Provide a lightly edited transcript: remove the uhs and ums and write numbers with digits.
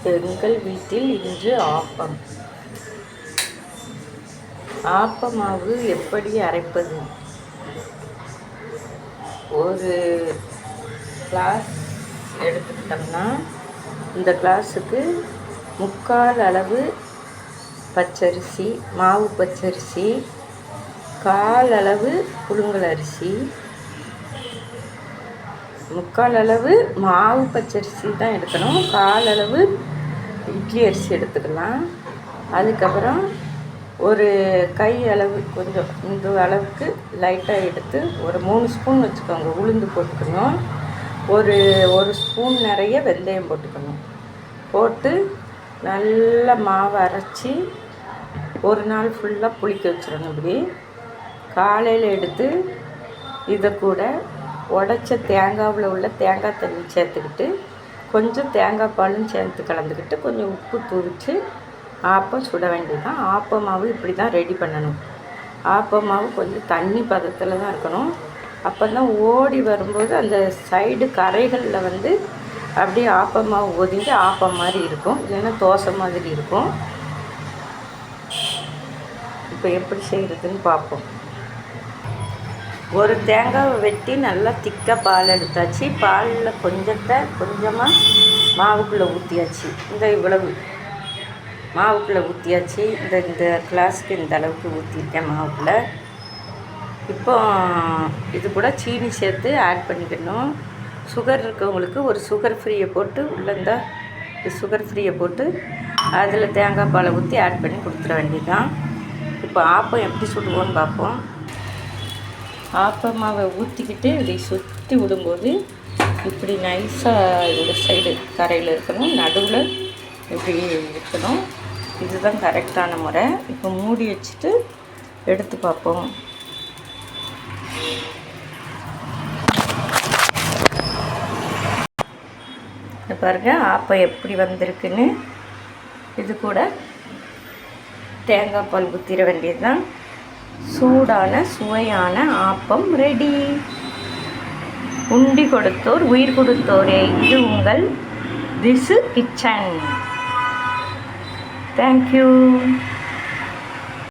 எங்கள் வீட்டில் இன்று ஆப்பம். ஆப்ப மாவு எப்படி அரைப்பது? ஒரு கிளாஸ் எடுத்துக்கிட்டோம்னா இந்த கிளாஸுக்கு 3/4 அளவு பச்சரிசி, மாவு பச்சரிசி, 1/4 அளவு புழுங்கல் அரிசி, 3/4 அளவு மாவு பச்சரிசி தான் எடுக்கணும். 1/4 அளவு இட்லி அரிசி எடுத்துக்கலாம். அதுக்கப்புறம் ஒரு கை அளவு கொஞ்சம் இந்த அளவுக்கு லைட்டாக எடுத்து ஒரு 3 ஸ்பூன் வச்சுக்கோங்க உளுந்து போட்டுக்கணும். ஒரு ஸ்பூன் நிறைய வெந்தயம் போட்டுக்கணும். போட்டு நல்லா மாவை அரைச்சி ஒரு நாள் ஃபுல்லாக புளிக்க வச்சிடணும். இப்படி காலையில் எடுத்து இதை கூட உடைச்ச தேங்காவில் உள்ள தேங்காய் தண்ணி சேர்த்துக்கிட்டு கொஞ்சம் தேங்காய் பாலும் சேர்த்து கலந்துக்கிட்டு கொஞ்சம் உப்பு தூவிச்சு ஆப்பம் சுட வேண்டியதுதான். ஆப்ப மாவு இப்படி தான் ரெடி பண்ணணும். ஆப்ப மாவு கொஞ்சம் தண்ணி பதத்தில் தான் இருக்கணும். அப்போ தான் ஓடி வரும்போது அந்த சைடு கரைகளில் வந்து அப்படியே ஆப்ப மாவு ஒதுங்கி ஆப்பம் மாதிரி இருக்கும், இல்லைன்னா தோசை மாதிரி இருக்கும். இப்போ எப்படி செய்கிறதுன்னு பார்ப்போம். ஒரு தேங்காவை வெட்டி நல்லா திக்காக பால் எடுத்தாச்சு. பாலில் கொஞ்சமாக மாவுக்குள்ளே ஊற்றியாச்சு. இவ்வளவு மாவுக்குள்ளே ஊற்றியாச்சு. இந்த கிளாஸுக்கு இந்த அளவுக்கு ஊற்றிருக்கேன் மாவுக்குள்ளே. இப்போ இது கூட சீனி சேர்த்து ஆட் பண்ணிக்கணும். சுகர் இருக்கவங்களுக்கு ஒரு சுகர் ஃப்ரீயை போட்டு உள்ளே சுகர் ஃப்ரீயை போட்டு அதில் தேங்காய் பாலை ஊற்றி ஆட் பண்ணி கொடுத்துட வேண்டியதுதான். இப்போ ஆப்பம் எப்படி சுடுவோன்னு பார்ப்போம். ஆப்ப மாவை ஊற்றிக்கிட்டு இப்படி சுற்றி விடும்போது இப்படி நைஸாக இந்த சைடு கரையில் இருக்கணும், நடுவில் இப்படி இருக்கணும். இதுதான் கரெக்டான முறை. இப்போ மூடி வச்சுட்டு எடுத்து பார்ப்போம். பாருங்கள் ஆப்பம் எப்படி வந்திருக்குன்னு. இது கூட தேங்காய் பால் ஊற்றிட வேண்டியது தான். சூடான சுவையான ஆப்பம் ரெடி. உண்டி கொடுத்தோர் உயிர் கொடுத்தோரே, இது உங்கள் திசு கிச்சன். தேங்க்யூ.